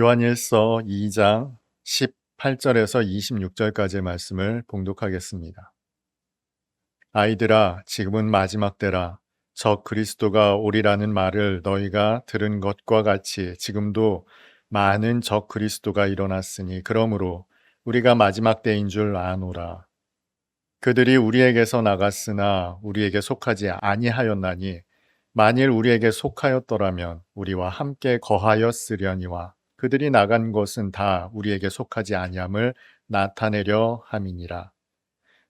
요한일서 2장 18절에서 26절까지의 말씀을 봉독하겠습니다. 아이들아, 지금은 마지막 때라. 저 그리스도가 오리라는 말을 너희가 들은 것과 같이 지금도 많은 저 그리스도가 일어났으니 그러므로 우리가 마지막 때인 줄 아노라. 그들이 우리에게서 나갔으나 우리에게 속하지 아니하였나니 만일 우리에게 속하였더라면 우리와 함께 거하였으려니와 그들이 나간 것은 다 우리에게 속하지 아니함을 나타내려 함이니라.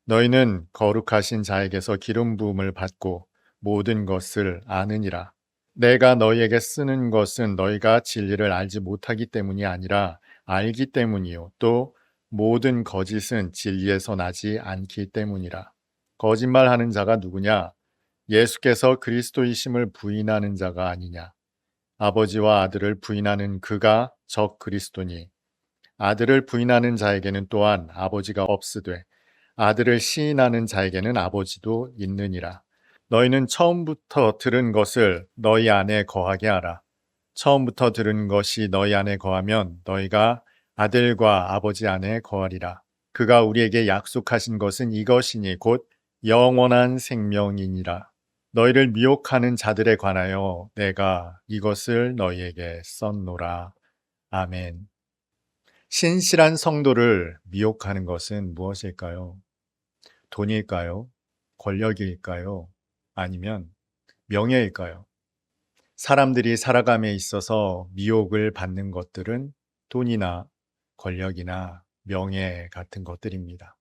너희는 거룩하신 자에게서 기름 부음을 받고 모든 것을 아느니라. 내가 너희에게 쓰는 것은 너희가 진리를 알지 못하기 때문이 아니라 알기 때문이요 또 모든 거짓은 진리에서 나지 않기 때문이라. 거짓말하는 자가 누구냐? 예수께서 그리스도이심을 부인하는 자가 아니냐? 아버지와 아들을 부인하는 그가 적 그리스도니 아들을 부인하는 자에게는 또한 아버지가 없으되 아들을 시인하는 자에게는 아버지도 있느니라. 너희는 처음부터 들은 것을 너희 안에 거하게 하라. 처음부터 들은 것이 너희 안에 거하면 너희가 아들과 아버지 안에 거하리라. 그가 우리에게 약속하신 것은 이것이니 곧 영원한 생명이니라. 너희를 미혹하는 자들에 관하여 내가 이것을 너희에게 썼노라. 아멘. 신실한 성도를 미혹하는 것은 무엇일까요? 돈일까요? 권력일까요? 아니면 명예일까요? 사람들이 살아감에 있어서 미혹을 받는 것들은 돈이나 권력이나 명예 같은 것들입니다.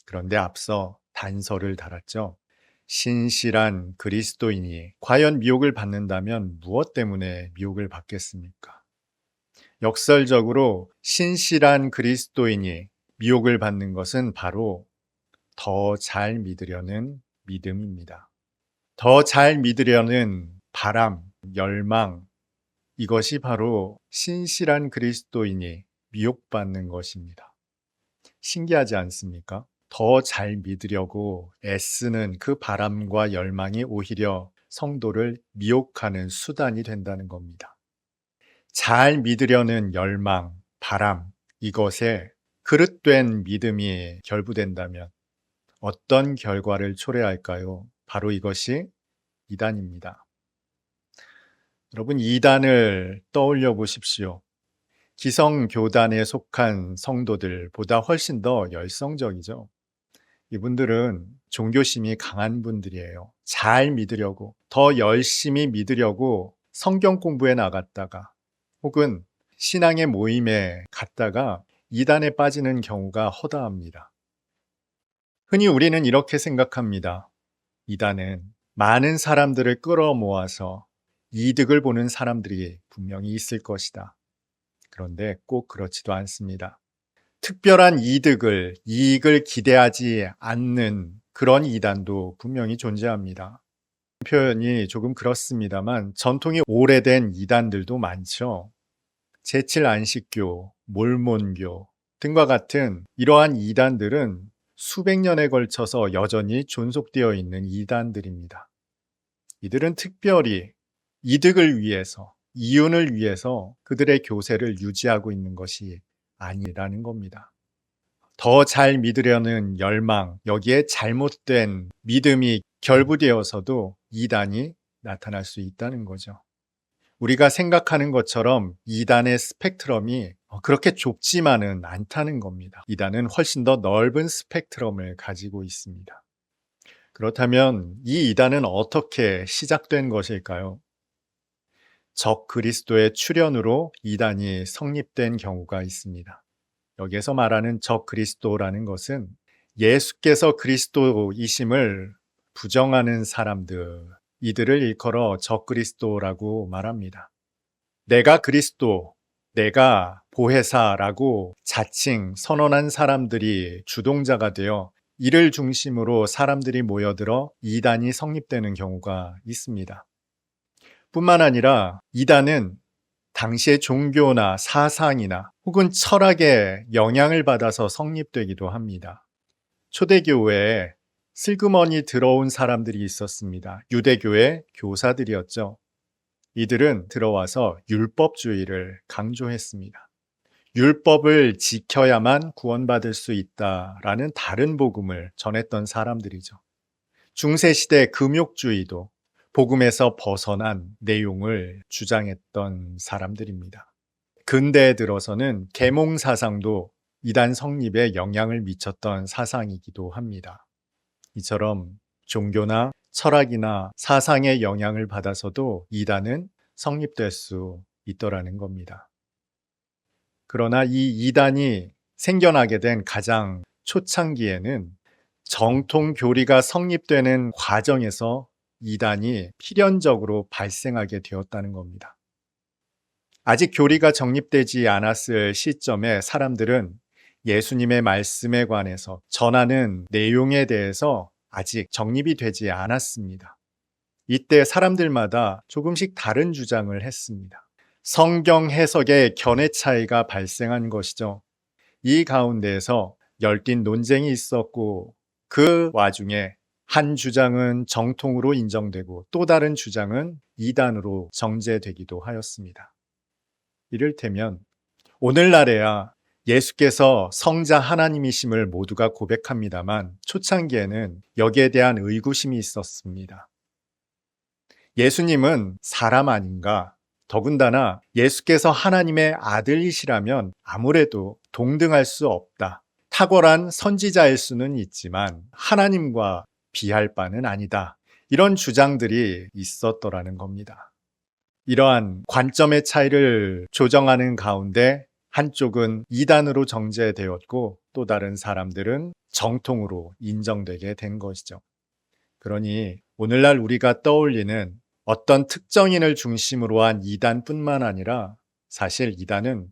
그런데 앞서 단서를 달았죠. 신실한 그리스도인이 과연 미혹을 받는다면 무엇 때문에 미혹을 받겠습니까? 역설적으로 신실한 그리스도인이 미혹을 받는 것은 바로 더 잘 믿으려는 믿음입니다. 더 잘 믿으려는 바람, 열망, 이것이 바로 신실한 그리스도인이 미혹받는 것입니다. 신기하지 않습니까? 더 잘 믿으려고 애쓰는 그 바람과 열망이 오히려 성도를 미혹하는 수단이 된다는 겁니다. 잘 믿으려는 열망, 바람, 이것에 그릇된 믿음이 결부된다면 어떤 결과를 초래할까요? 바로 이것이 이단입니다. 여러분, 이단을 떠올려 보십시오. 기성교단에 속한 성도들보다 훨씬 더 열성적이죠. 이분들은 종교심이 강한 분들이에요. 잘 믿으려고, 더 열심히 믿으려고 성경 공부에 나갔다가 혹은 신앙의 모임에 갔다가 이단에 빠지는 경우가 허다합니다. 흔히 우리는 이렇게 생각합니다. 이단은 많은 사람들을 끌어모아서 이득을 보는 사람들이 분명히 있을 것이다. 그런데 꼭 그렇지도 않습니다. 특별한 이익을 기대하지 않는 그런 이단도 분명히 존재합니다. 표현이 조금 그렇습니다만 전통이 오래된 이단들도 많죠. 제칠 안식교, 몰몬교 등과 같은 이러한 이단들은 수백 년에 걸쳐서 여전히 존속되어 있는 이단들입니다. 이들은 특별히 이득을 위해서, 이윤을 위해서 그들의 교세를 유지하고 있는 것이 아니라는 겁니다. 더 잘 믿으려는 열망, 여기에 잘못된 믿음이 결부되어서도 이단이 나타날 수 있다는 거죠. 우리가 생각하는 것처럼 이단의 스펙트럼이 그렇게 좁지만은 않다는 겁니다. 이단은 훨씬 더 넓은 스펙트럼을 가지고 있습니다. 그렇다면 이 이단은 어떻게 시작된 것일까요? 적 그리스도의 출현으로 이단이 성립된 경우가 있습니다. 여기에서 말하는 적 그리스도라는 것은 예수께서 그리스도이심을 부정하는 사람들, 이들을 일컬어 적 그리스도라고 말합니다. 내가 그리스도, 내가 보혜사라고 자칭 선언한 사람들이 주동자가 되어 이를 중심으로 사람들이 모여들어 이단이 성립되는 경우가 있습니다. 뿐만 아니라 이단은 당시의 종교나 사상이나 혹은 철학에 영향을 받아서 성립되기도 합니다. 초대교회에 슬그머니 들어온 사람들이 있었습니다. 유대교의 교사들이었죠. 이들은 들어와서 율법주의를 강조했습니다. 율법을 지켜야만 구원받을 수 있다라는 다른 복음을 전했던 사람들이죠. 중세시대 금욕주의도 복음에서 벗어난 내용을 주장했던 사람들입니다. 근대에 들어서는 계몽 사상도 이단 성립에 영향을 미쳤던 사상이기도 합니다. 이처럼 종교나 철학이나 사상의 영향을 받아서도 이단은 성립될 수 있더라는 겁니다. 그러나 이 이단이 생겨나게 된 가장 초창기에는 정통 교리가 성립되는 과정에서 이단이 필연적으로 발생하게 되었다는 겁니다. 아직 교리가 정립되지 않았을 시점에 사람들은 예수님의 말씀에 관해서 전하는 내용에 대해서 아직 정립이 되지 않았습니다. 이때 사람들마다 조금씩 다른 주장을 했습니다. 성경 해석의 견해 차이가 발생한 것이죠. 이 가운데에서 열띤 논쟁이 있었고 그 와중에 한 주장은 정통으로 인정되고 또 다른 주장은 이단으로 정제되기도 하였습니다. 이를테면 오늘날에야 예수께서 성자 하나님이심을 모두가 고백합니다만 초창기에는 여기에 대한 의구심이 있었습니다. 예수님은 사람 아닌가? 더군다나 예수께서 하나님의 아들이시라면 아무래도 동등할 수 없다. 탁월한 선지자일 수는 있지만 하나님과 비할 바는 아니다. 이런 주장들이 있었더라는 겁니다. 이러한 관점의 차이를 조정하는 가운데 한쪽은 이단으로 정제되었고 또 다른 사람들은 정통으로 인정되게 된 것이죠. 그러니 오늘날 우리가 떠올리는 어떤 특정인을 중심으로 한 이단뿐만 아니라 사실 이단은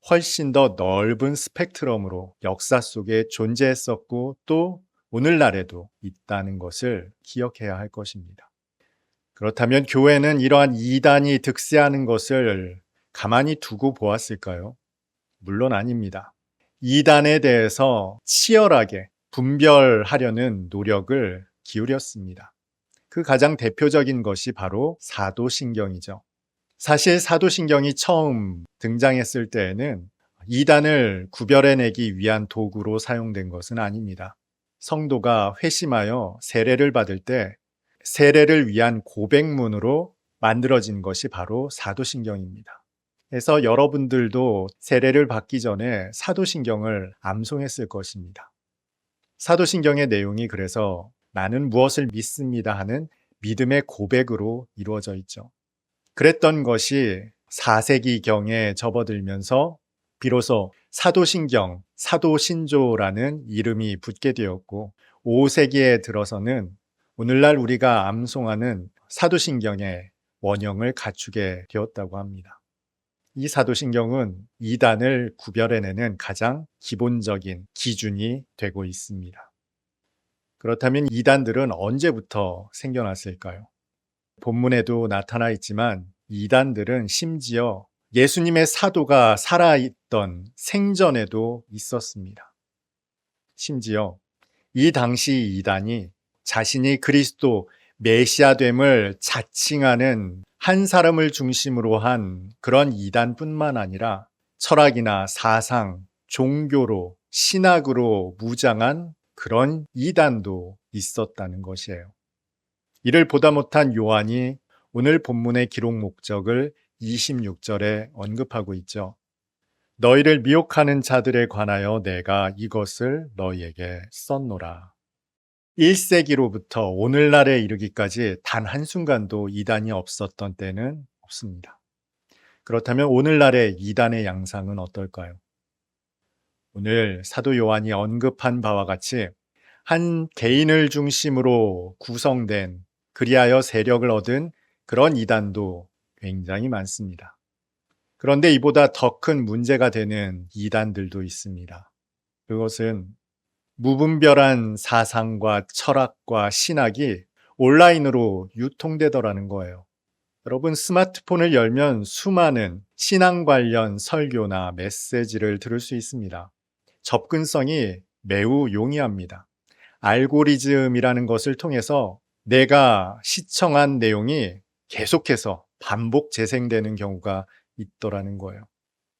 훨씬 더 넓은 스펙트럼으로 역사 속에 존재했었고 또 오늘날에도 있다는 것을 기억해야 할 것입니다. 그렇다면 교회는 이러한 이단이 득세하는 것을 가만히 두고 보았을까요? 물론 아닙니다. 이단에 대해서 치열하게 분별하려는 노력을 기울였습니다. 그 가장 대표적인 것이 바로 사도신경이죠. 사실 사도신경이 처음 등장했을 때에는 이단을 구별해내기 위한 도구로 사용된 것은 아닙니다. 성도가 회심하여 세례를 받을 때 세례를 위한 고백문으로 만들어진 것이 바로 사도신경입니다. 그래서 여러분들도 세례를 받기 전에 사도신경을 암송했을 것입니다. 사도신경의 내용이 그래서 나는 무엇을 믿습니다 하는 믿음의 고백으로 이루어져 있죠. 그랬던 것이 4세기경에 접어들면서 비로소 사도신경, 사도신조라는 이름이 붙게 되었고 5세기에 들어서는 오늘날 우리가 암송하는 사도신경의 원형을 갖추게 되었다고 합니다. 이 사도신경은 이단을 구별해내는 가장 기본적인 기준이 되고 있습니다. 그렇다면 이단들은 언제부터 생겨났을까요? 본문에도 나타나 있지만 이단들은 심지어 예수님의 사도가 살아있던 생전에도 있었습니다. 심지어 이 당시 이단이 자신이 그리스도 메시아됨을 자칭하는 한 사람을 중심으로 한 그런 이단뿐만 아니라 철학이나 사상, 종교로, 신학으로 무장한 그런 이단도 있었다는 것이에요. 이를 보다 못한 요한이 오늘 본문의 기록 목적을 26절에 언급하고 있죠. 너희를 미혹하는 자들에 관하여 내가 이것을 너희에게 썼노라. 1세기로부터 오늘날에 이르기까지 단 한순간도 이단이 없었던 때는 없습니다. 그렇다면 오늘날의 이단의 양상은 어떨까요? 오늘 사도 요한이 언급한 바와 같이 한 개인을 중심으로 구성된 그리하여 세력을 얻은 그런 이단도 굉장히 많습니다. 그런데 이보다 더 큰 문제가 되는 이단들도 있습니다. 그것은 무분별한 사상과 철학과 신학이 온라인으로 유통되더라는 거예요. 여러분 스마트폰을 열면 수많은 신앙 관련 설교나 메시지를 들을 수 있습니다. 접근성이 매우 용이합니다. 알고리즘이라는 것을 통해서 내가 시청한 내용이 계속해서 반복 재생되는 경우가 있더라는 거예요.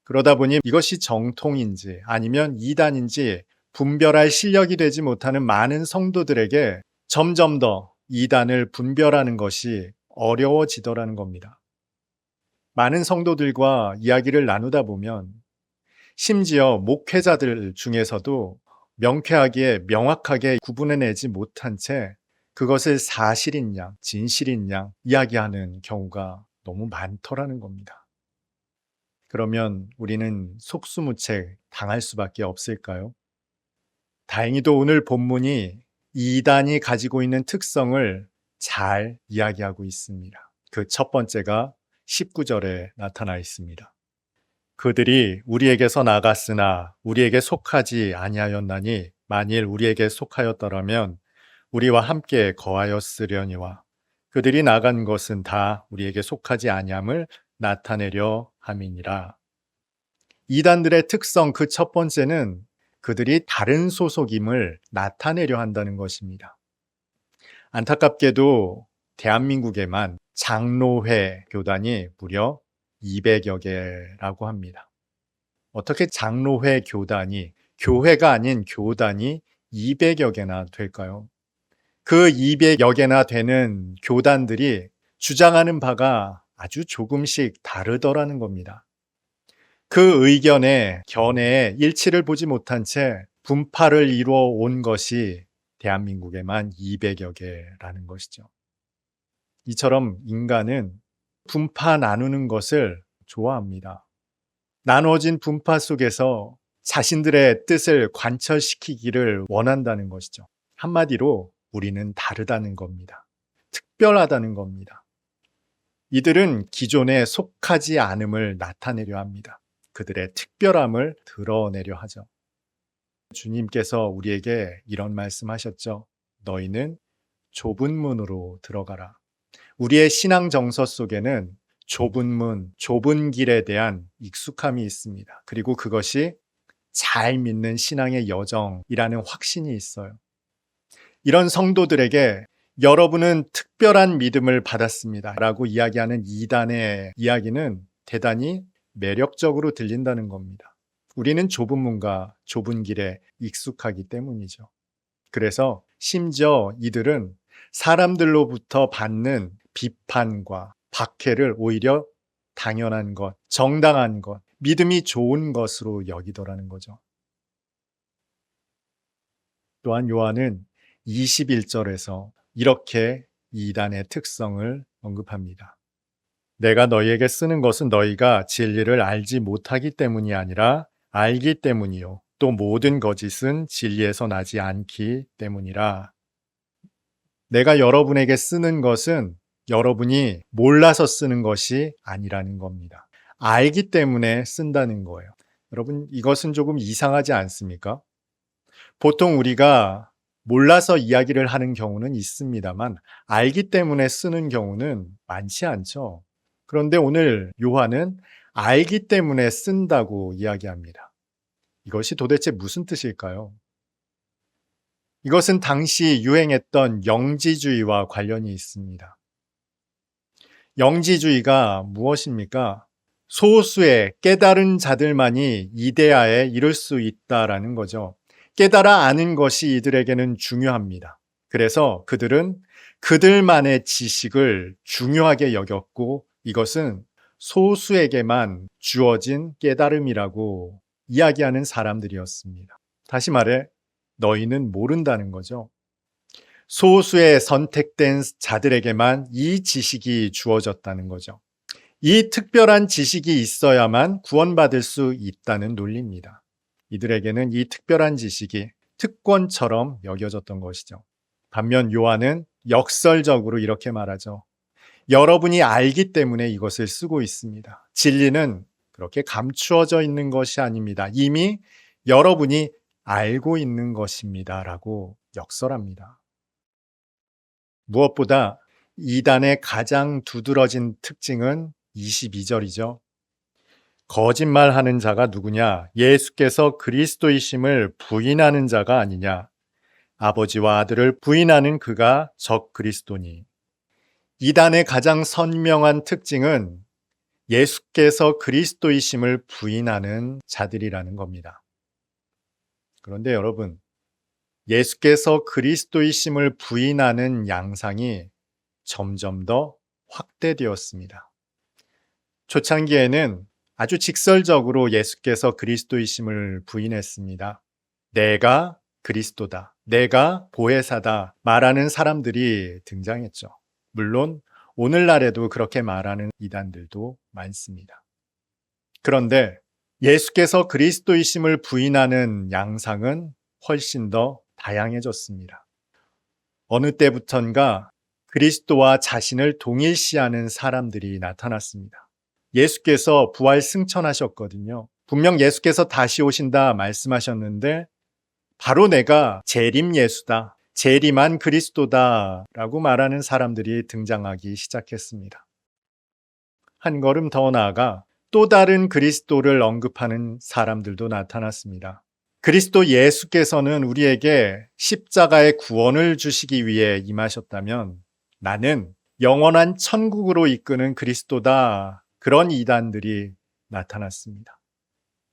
그러다 보니 이것이 정통인지 아니면 이단인지 분별할 실력이 되지 못하는 많은 성도들에게 점점 더 이단을 분별하는 것이 어려워지더라는 겁니다. 많은 성도들과 이야기를 나누다 보면 심지어 목회자들 중에서도 명쾌하게 명확하게 구분해내지 못한 채 그것을 사실인 양, 진실인 양 이야기하는 경우가 너무 많더라는 겁니다. 그러면 우리는 속수무책 당할 수밖에 없을까요? 다행히도 오늘 본문이 이단이 가지고 있는 특성을 잘 이야기하고 있습니다. 그 첫 번째가 19절에 나타나 있습니다. 그들이 우리에게서 나갔으나 우리에게 속하지 아니하였나니 만일 우리에게 속하였더라면 우리와 함께 거하였으려니와 그들이 나간 것은 다 우리에게 속하지 아니함을 나타내려 함이니라. 이단들의 특성 그 첫 번째는 그들이 다른 소속임을 나타내려 한다는 것입니다. 안타깝게도 대한민국에만 장로회 교단이 무려 200여 개라고 합니다. 어떻게 장로회 교단이, 교회가 아닌 교단이 200여 개나 될까요? 그 200여 개나 되는 교단들이 주장하는 바가 아주 조금씩 다르더라는 겁니다. 그 의견에, 견해에 일치를 보지 못한 채 분파를 이루어 온 것이 대한민국에만 200여 개라는 것이죠. 이처럼 인간은 분파 나누는 것을 좋아합니다. 나눠진 분파 속에서 자신들의 뜻을 관철시키기를 원한다는 것이죠. 한마디로 우리는 다르다는 겁니다. 특별하다는 겁니다. 이들은 기존에 속하지 않음을 나타내려 합니다. 그들의 특별함을 드러내려 하죠. 주님께서 우리에게 이런 말씀하셨죠. 너희는 좁은 문으로 들어가라. 우리의 신앙 정서 속에는 좁은 문, 좁은 길에 대한 익숙함이 있습니다. 그리고 그것이 잘 믿는 신앙의 여정이라는 확신이 있어요. 이런 성도들에게 여러분은 특별한 믿음을 받았습니다. 라고 이야기하는 이단의 이야기는 대단히 매력적으로 들린다는 겁니다. 우리는 좁은 문과 좁은 길에 익숙하기 때문이죠. 그래서 심지어 이들은 사람들로부터 받는 비판과 박해를 오히려 당연한 것, 정당한 것, 믿음이 좋은 것으로 여기더라는 거죠. 또한 요한은 21절에서 이렇게 이단의 특성을 언급합니다. 내가 너희에게 쓰는 것은 너희가 진리를 알지 못하기 때문이 아니라 알기 때문이요. 또 모든 거짓은 진리에서 나지 않기 때문이라. 내가 여러분에게 쓰는 것은 여러분이 몰라서 쓰는 것이 아니라는 겁니다. 알기 때문에 쓴다는 거예요. 여러분, 이것은 조금 이상하지 않습니까? 보통 우리가 몰라서 이야기를 하는 경우는 있습니다만 알기 때문에 쓰는 경우는 많지 않죠. 그런데 오늘 요한은 알기 때문에 쓴다고 이야기합니다. 이것이 도대체 무슨 뜻일까요? 이것은 당시 유행했던 영지주의와 관련이 있습니다. 영지주의가 무엇입니까? 소수의 깨달은 자들만이 이데아에 이룰 수 있다라는 거죠. 깨달아 아는 것이 이들에게는 중요합니다. 그래서 그들은 그들만의 지식을 중요하게 여겼고 이것은 소수에게만 주어진 깨달음이라고 이야기하는 사람들이었습니다. 다시 말해 너희는 모른다는 거죠. 소수의 선택된 자들에게만 이 지식이 주어졌다는 거죠. 이 특별한 지식이 있어야만 구원받을 수 있다는 논리입니다. 이들에게는 이 특별한 지식이 특권처럼 여겨졌던 것이죠. 반면 요한은 역설적으로 이렇게 말하죠. 여러분이 알기 때문에 이것을 쓰고 있습니다. 진리는 그렇게 감추어져 있는 것이 아닙니다. 이미 여러분이 알고 있는 것입니다. 라고 역설합니다. 무엇보다 이단의 가장 두드러진 특징은 22절이죠. 거짓말하는 자가 누구냐? 예수께서 그리스도이심을 부인하는 자가 아니냐? 아버지와 아들을 부인하는 그가 적 그리스도니. 이단의 가장 선명한 특징은 예수께서 그리스도이심을 부인하는 자들이라는 겁니다. 그런데 여러분, 예수께서 그리스도이심을 부인하는 양상이 점점 더 확대되었습니다. 초창기에는 아주 직설적으로 예수께서 그리스도이심을 부인했습니다. 내가 그리스도다, 내가 보혜사다 말하는 사람들이 등장했죠. 물론 오늘날에도 그렇게 말하는 이단들도 많습니다. 그런데 예수께서 그리스도이심을 부인하는 양상은 훨씬 더 다양해졌습니다. 어느 때부턴가 그리스도와 자신을 동일시하는 사람들이 나타났습니다. 예수께서 부활 승천하셨거든요. 분명 예수께서 다시 오신다 말씀하셨는데 바로 내가 재림 예수다, 재림한 그리스도다 라고 말하는 사람들이 등장하기 시작했습니다. 한 걸음 더 나아가 또 다른 그리스도를 언급하는 사람들도 나타났습니다. 그리스도 예수께서는 우리에게 십자가의 구원을 주시기 위해 임하셨다면 나는 영원한 천국으로 이끄는 그리스도다. 그런 이단들이 나타났습니다.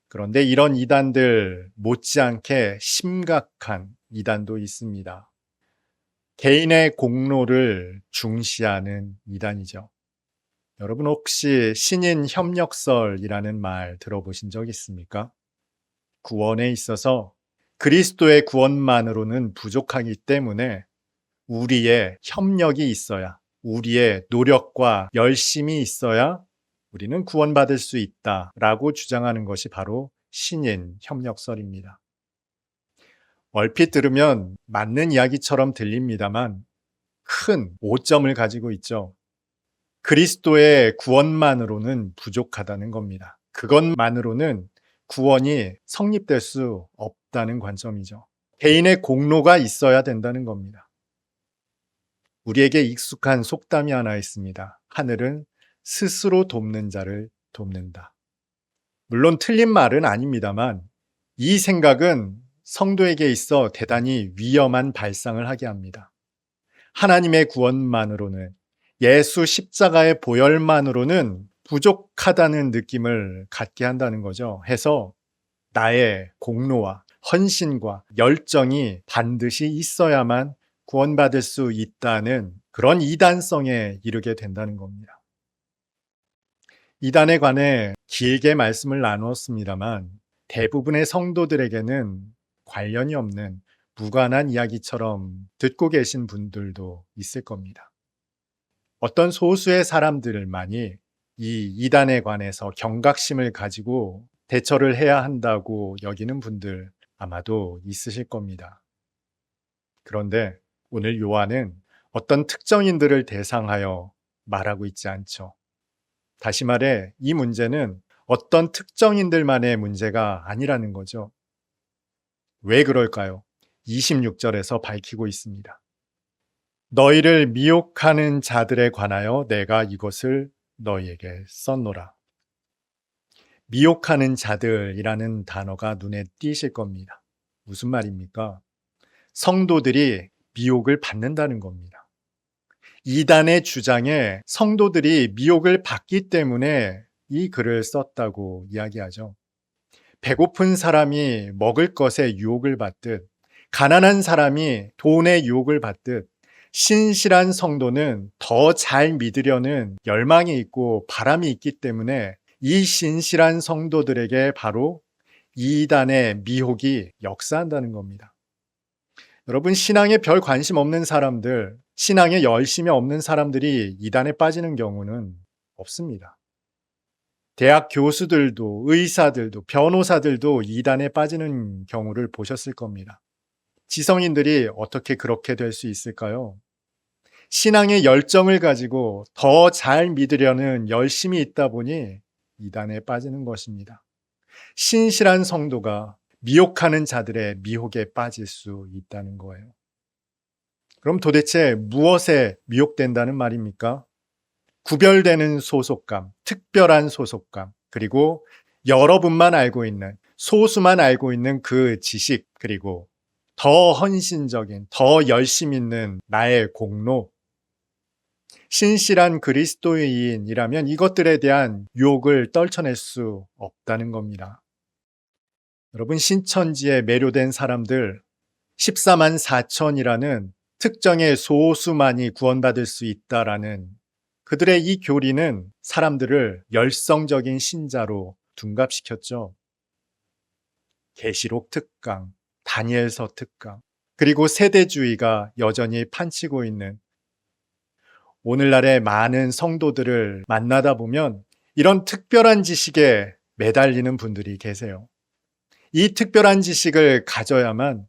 그런데 이런 이단들 못지않게 심각한 이단도 있습니다. 개인의 공로를 중시하는 이단이죠. 여러분 혹시 신인 협력설이라는 말 들어보신 적 있습니까? 구원에 있어서 그리스도의 구원만으로는 부족하기 때문에 우리의 협력이 있어야, 우리의 노력과 열심이 있어야 우리는 구원받을 수 있다라고 주장하는 것이 바로 신인 협력설입니다. 얼핏 들으면 맞는 이야기처럼 들립니다만 큰 오점을 가지고 있죠. 그리스도의 구원만으로는 부족하다는 겁니다. 그것만으로는 구원이 성립될 수 없다는 관점이죠. 개인의 공로가 있어야 된다는 겁니다. 우리에게 익숙한 속담이 하나 있습니다. 하늘은 스스로 돕는 자를 돕는다. 물론 틀린 말은 아닙니다만 이 생각은 성도에게 있어 대단히 위험한 발상을 하게 합니다. 하나님의 구원만으로는, 예수 십자가의 보혈만으로는 부족하다는 느낌을 갖게 한다는 거죠. 해서 나의 공로와 헌신과 열정이 반드시 있어야만 구원받을 수 있다는 그런 이단성에 이르게 된다는 겁니다. 이단에 관해 길게 말씀을 나누었습니다만 대부분의 성도들에게는 관련이 없는 무관한 이야기처럼 듣고 계신 분들도 있을 겁니다. 어떤 소수의 사람들만이 이 이단에 관해서 경각심을 가지고 대처를 해야 한다고 여기는 분들 아마도 있으실 겁니다. 그런데 오늘 요한은 어떤 특정인들을 대상하여 말하고 있지 않죠. 다시 말해 이 문제는 어떤 특정인들만의 문제가 아니라는 거죠. 왜 그럴까요? 26절에서 밝히고 있습니다. 너희를 미혹하는 자들에 관하여 내가 이것을 너희에게 썼노라. 미혹하는 자들이라는 단어가 눈에 띄실 겁니다. 무슨 말입니까? 성도들이 미혹을 받는다는 겁니다. 이단의 주장에 성도들이 미혹을 받기 때문에 이 글을 썼다고 이야기하죠. 배고픈 사람이 먹을 것에 유혹을 받듯, 가난한 사람이 돈의 유혹을 받듯, 신실한 성도는 더 잘 믿으려는 열망이 있고 바람이 있기 때문에 이 신실한 성도들에게 바로 이단의 미혹이 역사한다는 겁니다. 여러분, 신앙에 별 관심 없는 사람들, 신앙에 열심이 없는 사람들이 이단에 빠지는 경우는 없습니다. 대학 교수들도, 의사들도, 변호사들도 이단에 빠지는 경우를 보셨을 겁니다. 지성인들이 어떻게 그렇게 될 수 있을까요? 신앙의 열정을 가지고 더 잘 믿으려는 열심이 있다 보니 이단에 빠지는 것입니다. 신실한 성도가 미혹하는 자들의 미혹에 빠질 수 있다는 거예요. 그럼 도대체 무엇에 미혹된다는 말입니까? 구별되는 소속감, 특별한 소속감, 그리고 여러분만 알고 있는, 소수만 알고 있는 그 지식, 그리고 더 헌신적인, 더 열심 있는 나의 공로, 신실한 그리스도인이라면 이것들에 대한 유혹을 떨쳐낼 수 없다는 겁니다. 여러분, 신천지에 매료된 사람들 14만 4천이라는 특정의 소수만이 구원받을 수 있다라는 그들의 이 교리는 사람들을 열성적인 신자로 둔갑시켰죠. 계시록 특강, 다니엘서 특강, 그리고 세대주의가 여전히 판치고 있는 오늘날의 많은 성도들을 만나다 보면 이런 특별한 지식에 매달리는 분들이 계세요. 이 특별한 지식을 가져야만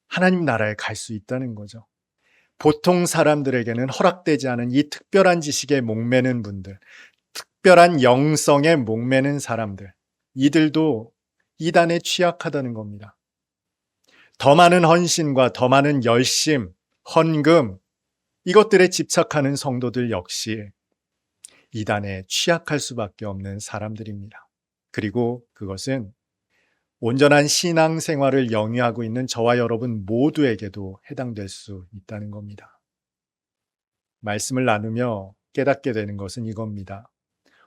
하나님 나라에 갈 수 있다는 거죠. 보통 사람들에게는 허락되지 않은 이 특별한 지식에 목매는 분들, 특별한 영성에 목매는 사람들, 이들도 이단에 취약하다는 겁니다. 더 많은 헌신과 더 많은 열심, 헌금, 이것들에 집착하는 성도들 역시 이단에 취약할 수밖에 없는 사람들입니다. 그리고 그것은 온전한 신앙생활을 영위하고 있는 저와 여러분 모두에게도 해당될 수 있다는 겁니다. 말씀을 나누며 깨닫게 되는 것은 이겁니다.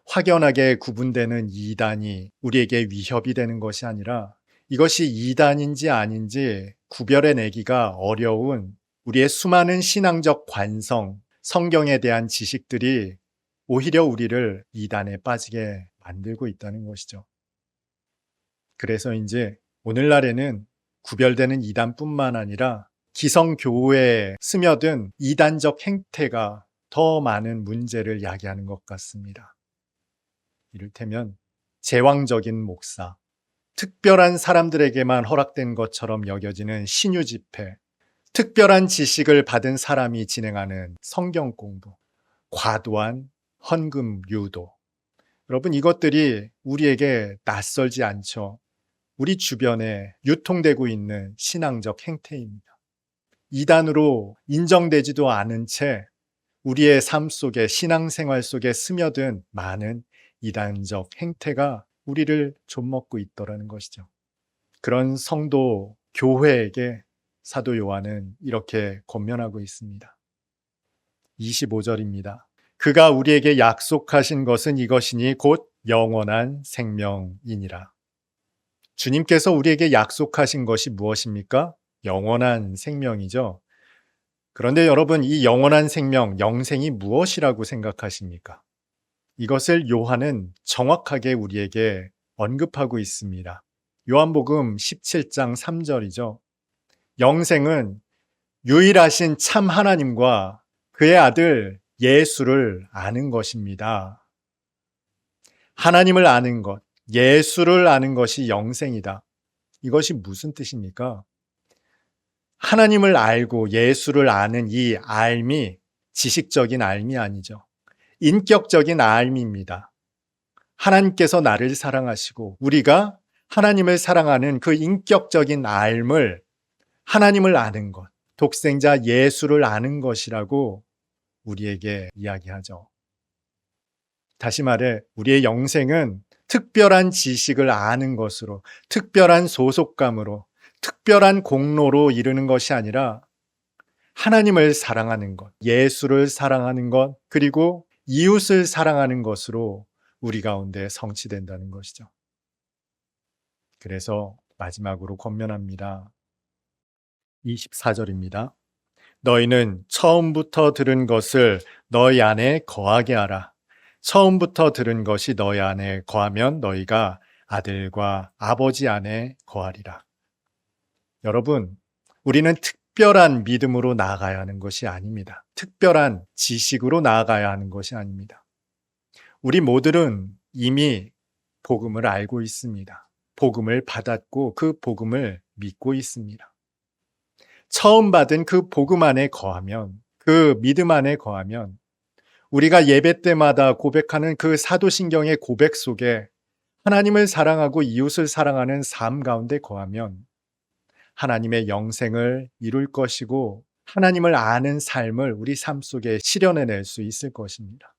확연하게 구분되는 이단이 우리에게 위협이 되는 것이 아니라 이것이 이단인지 아닌지 구별해내기가 어려운 우리의 수많은 신앙적 관성, 성경에 대한 지식들이 오히려 우리를 이단에 빠지게 만들고 있다는 것이죠. 그래서 이제 오늘날에는 구별되는 이단뿐만 아니라 기성교회에 스며든 이단적 행태가 더 많은 문제를 야기하는 것 같습니다. 이를테면 제왕적인 목사, 특별한 사람들에게만 허락된 것처럼 여겨지는 신유 집회, 특별한 지식을 받은 사람이 진행하는 성경 공부, 과도한 헌금 유도. 여러분, 이것들이 우리에게 낯설지 않죠. 우리 주변에 유통되고 있는 신앙적 행태입니다. 이단으로 인정되지도 않은 채 우리의 삶 속에, 신앙생활 속에 스며든 많은 이단적 행태가 우리를 좀먹고 있더라는 것이죠. 그런 성도 교회에게 사도 요한은 이렇게 권면하고 있습니다. 25절입니다. 그가 우리에게 약속하신 것은 이것이니 곧 영원한 생명이니라. 주님께서 우리에게 약속하신 것이 무엇입니까? 영원한 생명이죠. 그런데 여러분, 이 영원한 생명, 영생이 무엇이라고 생각하십니까? 이것을 요한은 정확하게 우리에게 언급하고 있습니다. 요한복음 17장 3절이죠. 영생은 유일하신 참 하나님과 그의 아들 예수를 아는 것입니다. 하나님을 아는 것, 예수를 아는 것이 영생이다. 이것이 무슨 뜻입니까? 하나님을 알고 예수를 아는 이 알미, 지식적인 알미 아니죠. 인격적인 알미입니다. 하나님께서 나를 사랑하시고 우리가 하나님을 사랑하는 그 인격적인 알을 하나님을 아는 것, 독생자 예수를 아는 것이라고 우리에게 이야기하죠. 다시 말해 우리의 영생은 특별한 지식을 아는 것으로, 특별한 소속감으로, 특별한 공로로 이루는 것이 아니라 하나님을 사랑하는 것, 예수를 사랑하는 것, 그리고 이웃을 사랑하는 것으로 우리 가운데 성취된다는 것이죠. 그래서 마지막으로 권면합니다. 24절입니다. 너희는 처음부터 들은 것을 너희 안에 거하게 하라. 처음부터 들은 것이 너희 안에 거하면 너희가 아들과 아버지 안에 거하리라. 여러분, 우리는 특별한 믿음으로 나아가야 하는 것이 아닙니다. 특별한 지식으로 나아가야 하는 것이 아닙니다. 우리 모두는 이미 복음을 알고 있습니다. 복음을 받았고 그 복음을 믿고 있습니다. 처음 받은 그 복음 안에 거하면, 그 믿음 안에 거하면 우리가 예배 때마다 고백하는 그 사도신경의 고백 속에 하나님을 사랑하고 이웃을 사랑하는 삶 가운데 거하면 하나님의 영생을 이룰 것이고 하나님을 아는 삶을 우리 삶 속에 실현해낼 수 있을 것입니다.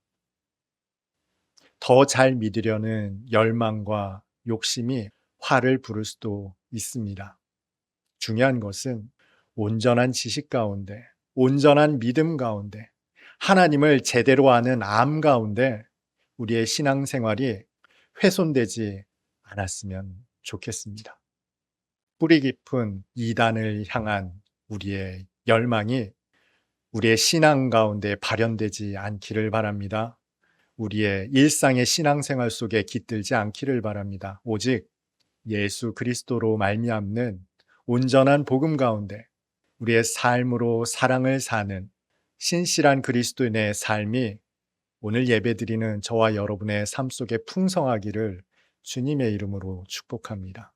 더 잘 믿으려는 열망과 욕심이 화를 부를 수도 있습니다. 중요한 것은 온전한 지식 가운데, 온전한 믿음 가운데 하나님을 제대로 아는 암 가운데 우리의 신앙생활이 훼손되지 않았으면 좋겠습니다. 뿌리 깊은 이단을 향한 우리의 열망이 우리의 신앙 가운데 발현되지 않기를 바랍니다. 우리의 일상의 신앙생활 속에 깃들지 않기를 바랍니다. 오직 예수 그리스도로 말미암는 온전한 복음 가운데 우리의 삶으로 사랑을 사는 신실한 그리스도인의 삶이 오늘 예배드리는 저와 여러분의 삶 속에 풍성하기를 주님의 이름으로 축복합니다.